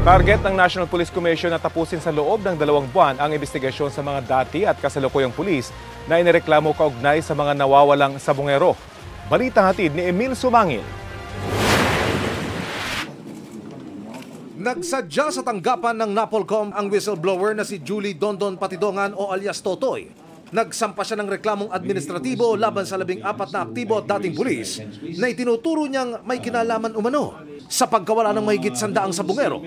Target ng National Police Commission na tapusin sa loob ng 2 buwan ang investigasyon sa mga dati at kasalukuyang pulis na inireklamo kaugnay sa mga nawawalang sabongero. Balita hatid ni Emil Sumangil. Nagsadya sa tanggapan ng NAPOLCOM ang whistleblower na si Julie Dondon Patidongan o alias Totoy. Nagsampa siya ng reklamong administratibo laban sa 14 na aktibo at dating pulis na itinuturo niyang may kinalaman umano sa pagkawala ng mahigit 100 sabongero.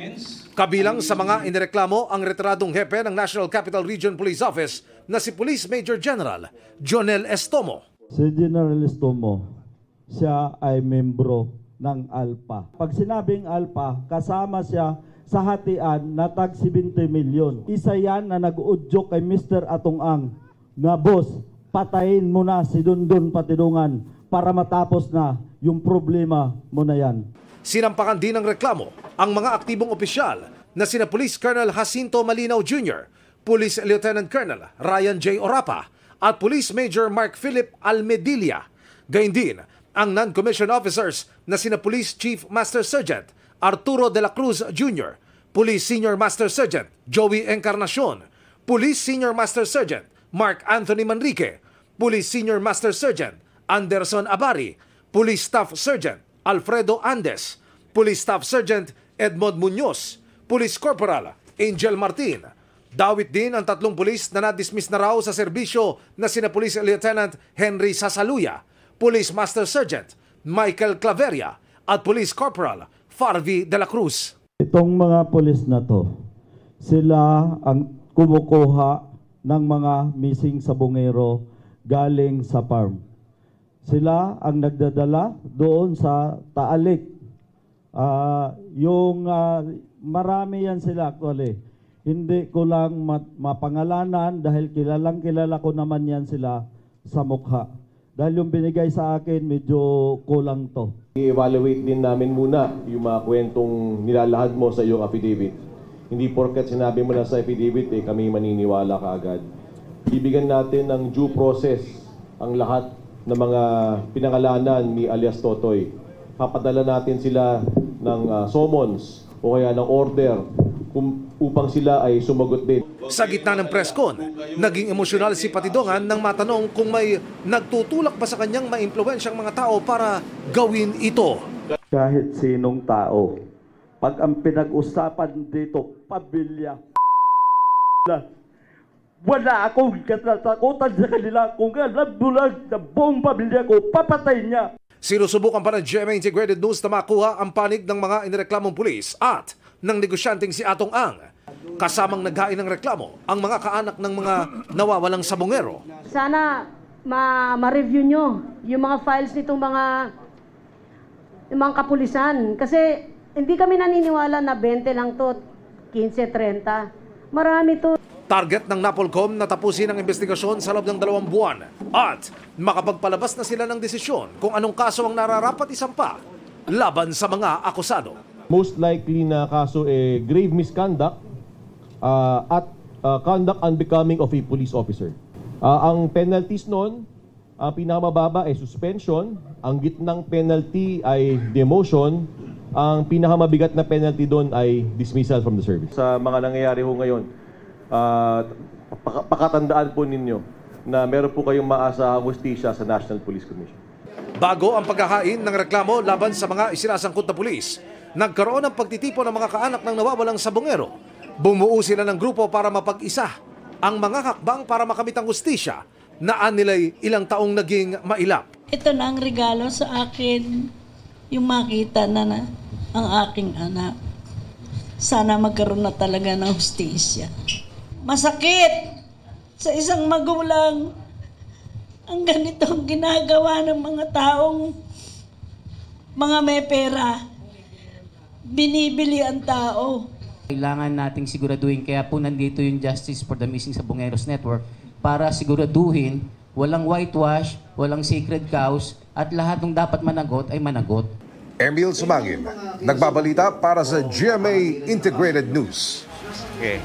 Kabilang sa mga inireklamo ang retiradong hepe ng National Capital Region Police Office na si Police Major General Jonel Estomo. Si General Estomo, siya ay membro ng ALPA. Pag sinabing ALPA, kasama siya sa hatian na tag 70 milyon. Isa yan na nag-udyok kay Mr. Atong-ang na, boss, patayin mo na si Dondon Patidongan para matapos na yung problema mo na yan. Sinampakan din ng reklamo ang mga aktibong opisyal na sina Police Colonel Jacinto Malinaw Jr., Police Lieutenant Colonel Ryan J. Orapa at Police Major Mark Philip Almedilla. Gayun din ang non-commissioned officers na sina Police Chief Master Sergeant Arturo de la Cruz Jr., Police Senior Master Sergeant Joey Encarnacion, Police Senior Master Sergeant Mark Anthony Manrique, Police Senior Master Sergeant Anderson Abari, Police Staff Sergeant Alfredo Andes, Police Staff Sergeant Edmond Muñoz, Police Corporal Angel Martin. Dawit din ang 3 pulis na na-dismiss na raw sa serbisyo na sina Police Lieutenant Henry Sasaluya, Police Master Sergeant Michael Claveria at Police Corporal Farvi de la Cruz. Itong mga pulis na to, sila ang kumukuha ng mga missing sabongero galing sa farm. Sila ang nagdadala doon sa Taalik. Marami yan sila actually. Hindi ko lang mapangalanan dahil kilalang kilala ko naman yan sila sa mukha. Dahil yung binigay sa akin medyo kulang to. I-evaluate din namin muna yung mga kwentong nilalahad mo sa iyong affidavit. Hindi porket sinabi mo na sa affidavit, kami maniniwala kaagad. Bibigyan natin ng due process ang lahat ng mga pinangalanan ni alias Totoy. Papadala natin sila ng summons o kaya ng order upang sila ay sumagot din. Sa gitna ng press con, naging emosyonal si Patidongan nang matanong kung may nagtutulak ba sa kanyang maimpluwensyang mga tao para gawin ito. Kahit sinong tao, pag ang pinag-usapan dito, pamilya, wala akong katatakutan sa kanila. Kung alam bulag na buong pamilya ko, papatay niya. Sinusubukan pa ng GMA Integrated News na makuha ang panig ng mga inireklamong pulis at ng negosyanteng si Atong-ang. Kasamang naghain ng reklamo ang mga kaanak ng mga nawawalang sabongero. Sana ma-review nyo yung mga files nitong mga kapulisan. Kasi hindi kami naniniwala na 20 lang to, 15, 30. Marami to. Target ng NAPOLCOM na tapusin ang investigasyon sa loob ng 2 buwan at makapagpalabas na sila ng desisyon kung anong kaso ang nararapat isampa laban sa mga akusado. Most likely na kaso grave misconduct at conduct unbecoming of a police officer. Ang penalties noon, pinakamababa ay suspension, ang gitnang penalty ay demotion, ang pinakamabigat na penalty doon ay dismissal from the service. Sa mga nangyayari ho ngayon, pakatandaan po ninyo na meron po kayong maasahang hustisya sa National Police Commission. Bago ang paghahain ng reklamo laban sa mga isinasangkot na pulis, nagkaroon ng pagtitipon ng mga kaanak ng nawawalang sabongero. Bumuo sila ng grupo para mapag-isa ang mga hakbang para makamit ang hustisya na anilay ilang taong naging mailap. Ito na ang regalo sa akin, yung makita na ang aking anak. Sana magkaroon na talaga ng hustisya. Masakit sa isang magulang ang ganitong ginagawa ng mga taong mga may pera. Binibili ang tao. Kailangan nating siguraduhin, kaya po nandito yung Justice for the Missing Sabongeros Network para siguraduhin walang whitewash, walang sacred cows, at lahat ng dapat managot ay managot. Emil Sumangil, nagbabalita para sa GMA Integrated News. Okay.